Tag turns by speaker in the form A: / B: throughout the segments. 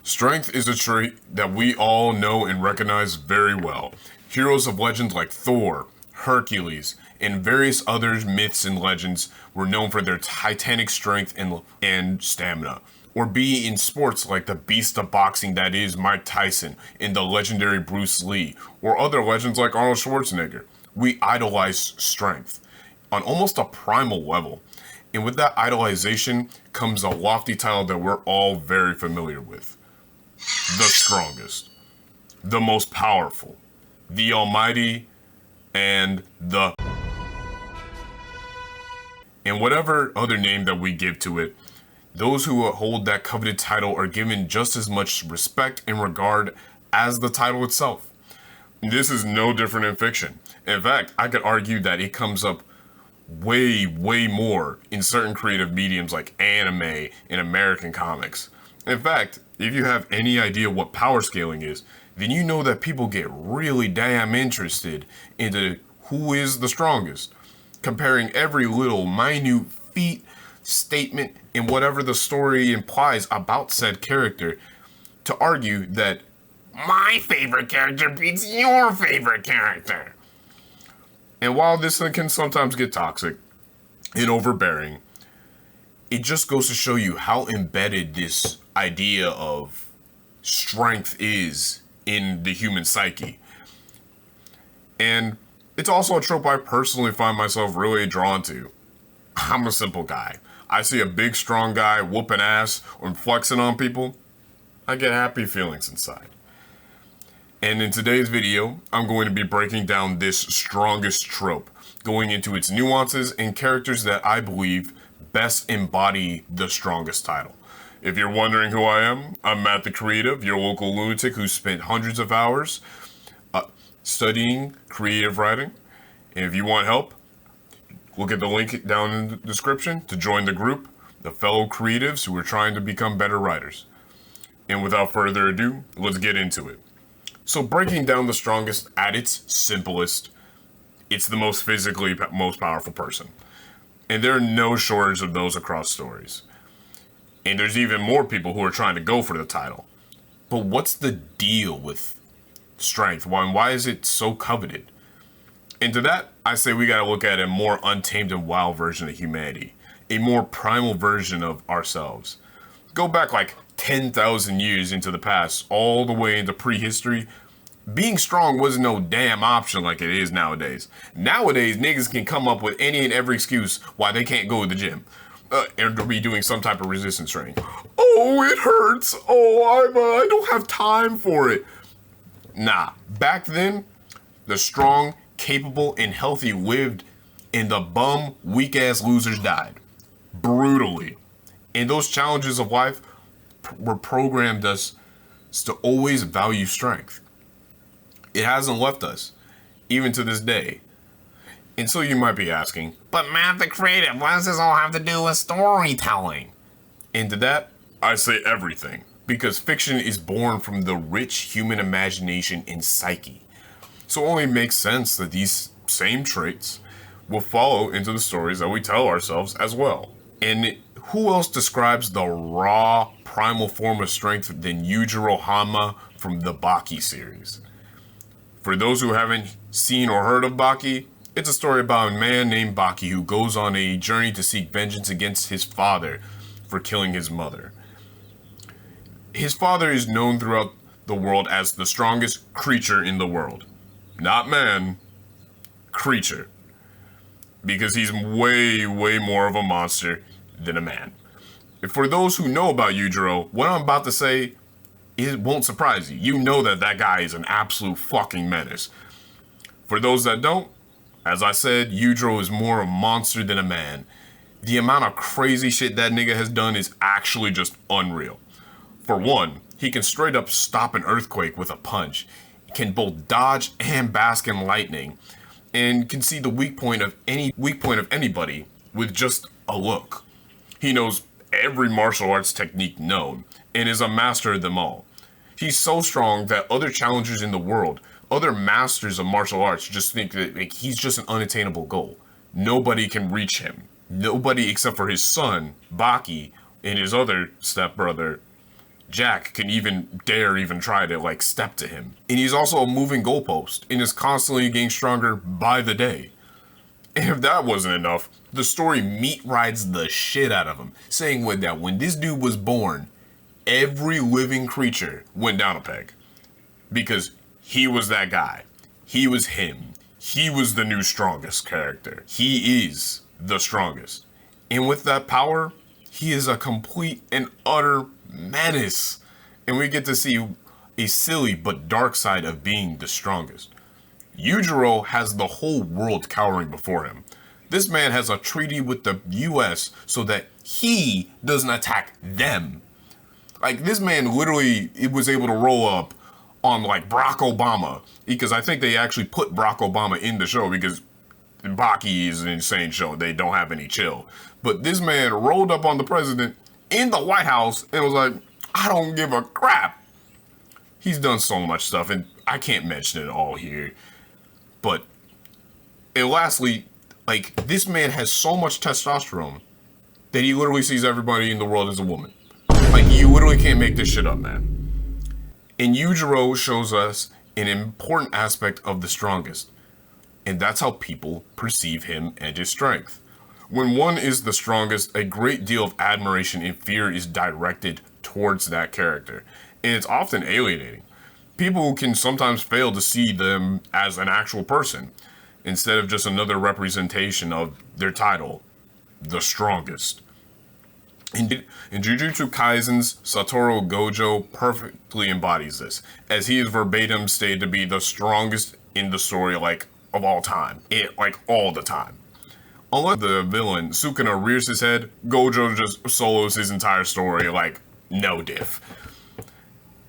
A: Strength is a trait that we all know and recognize very well. Heroes of legends like Thor, Hercules, and various other myths and legends were known for their titanic strength and stamina. Or be in sports like the beast of boxing that is Mike Tyson and the legendary Bruce Lee, or other legends like Arnold Schwarzenegger. We idolize strength on almost a primal level. And with that idolization comes a lofty title that we're all very familiar with. The strongest, the most powerful, the almighty, and whatever other name that we give to it, those who hold that coveted title are given just as much respect and regard as the title itself. This is no different in fiction. In fact, I could argue that it comes up way more in certain creative mediums like anime and American comics. In fact, if you have any idea what power scaling is, then you know that people get really damn interested into who is the strongest, comparing every little minute feat, statement, and whatever the story implies about said character to argue that my favorite character beats your favorite character. And while this can sometimes get toxic and overbearing, it just goes to show you how embedded this idea of strength is in the human psyche. And it's also a trope I personally find myself really drawn to. I'm a simple guy. I see a big, strong guy whooping ass or flexing on people, I get happy feelings inside. And in today's video, I'm going to be breaking down this strongest trope, going into its nuances and characters that I believe best embody the strongest title. If you're wondering who I am, I'm Matt the Creative, your local lunatic who spent hundreds of hours studying creative writing. And if you want help, look at the link down in the description to join the group of fellow creatives who are trying to become better writers. And without further ado, let's get into it. So breaking down the strongest at its simplest, it's the most physically most powerful person. And there are no shortage of those across stories. And there's even more people who are trying to go for the title. But what's the deal with strength? Why is it so coveted? And to that, I say we gotta look at a more untamed and wild version of humanity. A more primal version of ourselves. Go back like 10,000 years into the past, all the way into prehistory. Being strong wasn't no damn option like it is nowadays. Nowadays, niggas can come up with any and every excuse why they can't go to the gym. And they'll be doing some type of resistance training. Oh, it hurts. Oh, I don't have time for it. Nah, back then, the strong, capable, and healthy lived, and the bum, weak-ass losers died. Brutally. And those challenges of life were programmed us to always value strength. It hasn't left us, even to this day. And so you might be asking, but Matt the Creative, what does this all have to do with storytelling? And to that, I say everything, because fiction is born from the rich human imagination and psyche. So it only makes sense that these same traits will follow into the stories that we tell ourselves as well. And who else describes the raw, primal form of strength than Yujiro Hama from the Baki series? For those who haven't seen or heard of Baki, it's a story about a man named Baki who goes on a journey to seek vengeance against his father for killing his mother. His father is known throughout the world as the strongest creature in the world. Not man, creature. Because he's way more of a monster than a man. And for those who know about Yujiro, what I'm about to say, it won't surprise you. You know that guy is an absolute fucking menace. For those that don't, as I said, Yujiro is more a monster than a man. The amount of crazy shit that nigga has done is actually just unreal. For one, he can straight up stop an earthquake with a punch, can both dodge and bask in lightning, and can see the weak point of anybody with just a look. He knows every martial arts technique known, and is a master of them all. He's so strong that other challengers in the world, other masters of martial arts, just think that he's just an unattainable goal. Nobody can reach him. Nobody except for his son, Baki, and his other stepbrother, Jack can even try to like step to him. And he's also a moving goalpost and is constantly getting stronger by the day. And if that wasn't enough, the story meat rides the shit out of him, saying that when this dude was born, every living creature went down a peg. Because he was that guy. He was him. He was the new strongest character. He is the strongest. And with that power, he is a complete and utter menace. And we get to see a silly but dark side of being the strongest. Yujiro has the whole world cowering before him. This man has a treaty with the US so that he doesn't attack them. Like, this man literally was able to roll up on like Barack Obama, because I think they actually put Barack Obama in the show because Baki is an insane show. They don't have any chill. But this man rolled up on the president in the White House and was like, I don't give a crap. He's done so much stuff, and I can't mention it all here. But, and lastly, like, this man has so much testosterone that he literally sees everybody in the world as a woman. Like, you literally can't make this shit up, man. And Yujiro shows us an important aspect of the strongest, and that's how people perceive him and his strength. When one is the strongest, a great deal of admiration and fear is directed towards that character, and it's often alienating. People can sometimes fail to see them as an actual person, instead of just another representation of their title, the strongest. In Jujutsu Kaisen's Satoru Gojo perfectly embodies this, as he is verbatim stated to be the strongest in the story, like, of all time. Like, all the time. Unlike the villain, Sukuna rears his head, Gojo just solos his entire story, like, no diff.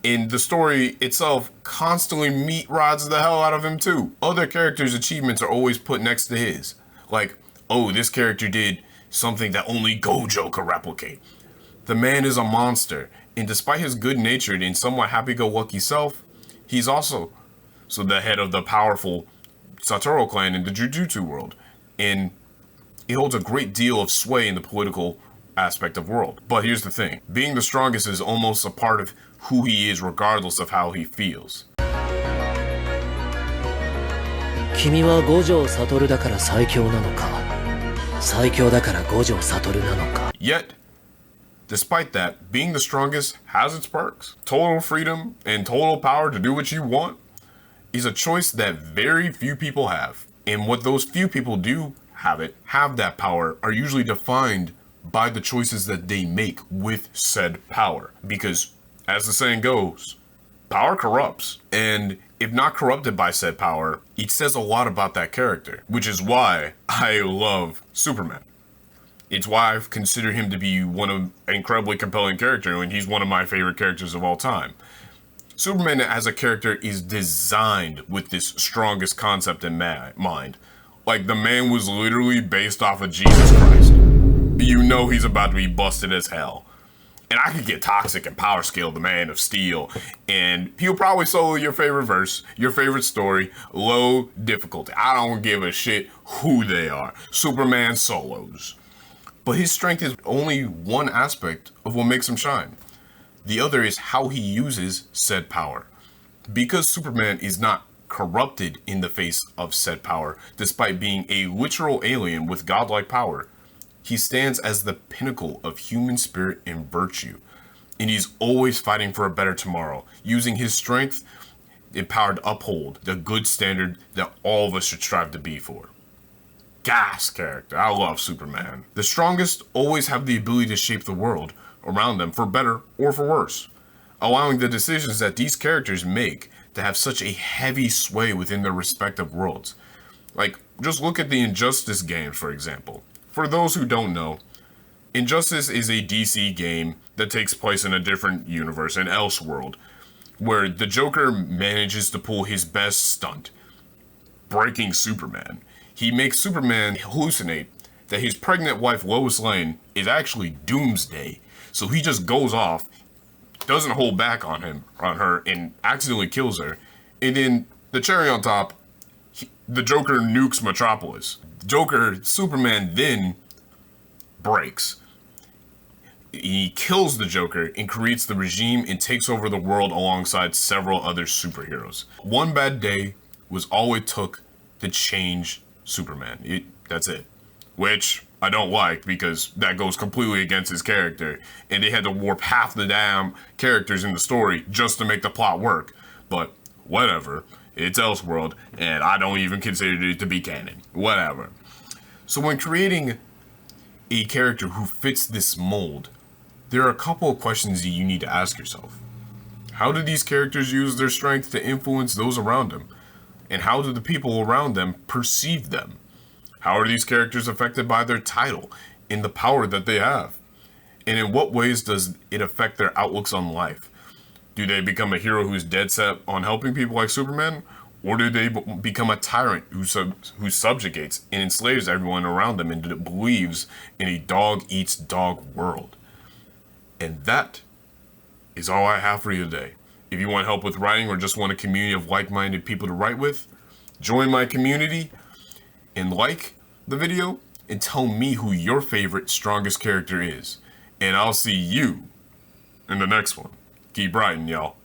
A: In the story itself, constantly meat rods the hell out of him too. Other characters' achievements are always put next to his. Like, oh, this character did something that only Gojo could replicate. The man is a monster, and despite his good-natured and somewhat happy-go-lucky self, he's also the head of the powerful Satoru clan in the Jujutsu world, and he holds a great deal of sway in the political aspect of world. But here's the thing, being the strongest is almost a part of who he is regardless of how he feels.
B: 君は五条悟だから最強なのか、最強だから五条悟なのか。
A: Yet, despite that, being the strongest has its perks. Total freedom and total power to do what you want is a choice that very few people have. And what those few people do have that power, are usually defined by the choices that they make with said power. Because, as the saying goes, power corrupts. And if not corrupted by said power, it says a lot about that character. Which is why I love Superman. It's why I've considered him to be an incredibly compelling character, and he's one of my favorite characters of all time. Superman as a character is designed with this strongest concept in mind. Like, the man was literally based off of Jesus Christ. You know he's about to be busted as hell. And I could get toxic and power scale the Man of Steel, and he'll probably solo your favorite verse, your favorite story, low difficulty. I don't give a shit who they are. Superman solos. But his strength is only one aspect of what makes him shine. The other is how he uses said power. Because Superman is not corrupted in the face of said power, despite being a literal alien with godlike power, he stands as the pinnacle of human spirit and virtue. And he's always fighting for a better tomorrow, using his strength and power to uphold the good standard that all of us should strive to be for. Gas character. I love Superman. The strongest always have the ability to shape the world around them for better or for worse, allowing the decisions that these characters make to have such a heavy sway within their respective worlds. Like, just look at the Injustice games, for example. For those who don't know, Injustice is a DC game that takes place in a different universe, an Elseworld, where the Joker manages to pull his best stunt, breaking Superman. He makes Superman hallucinate that his pregnant wife Lois Lane is actually Doomsday. So he just goes off, doesn't hold back on her, and accidentally kills her. And then the cherry on top, the Joker nukes Metropolis. Superman then breaks. he kills the Joker and creates the regime and takes over the world alongside several other superheroes. One bad day was all it took to change Superman. That's it. Which I don't like because that goes completely against his character. And they had to warp half the damn characters in the story just to make the plot work. But whatever. It's Elseworld, and I don't even consider it to be canon. Whatever. So when creating a character who fits this mold, there are a couple of questions that you need to ask yourself. How do these characters use their strength to influence those around them? And how do the people around them perceive them? How are these characters affected by their title and the power that they have? And in what ways does it affect their outlooks on life? Do they become a hero who's dead set on helping people like Superman? Or do they become a tyrant who subjugates and enslaves everyone around them and believes in a dog-eats-dog world? And that is all I have for you today. If you want help with writing or just want a community of like-minded people to write with, join my community and like the video and tell me who your favorite strongest character is. And I'll see you in the next one. Keep writing, y'all.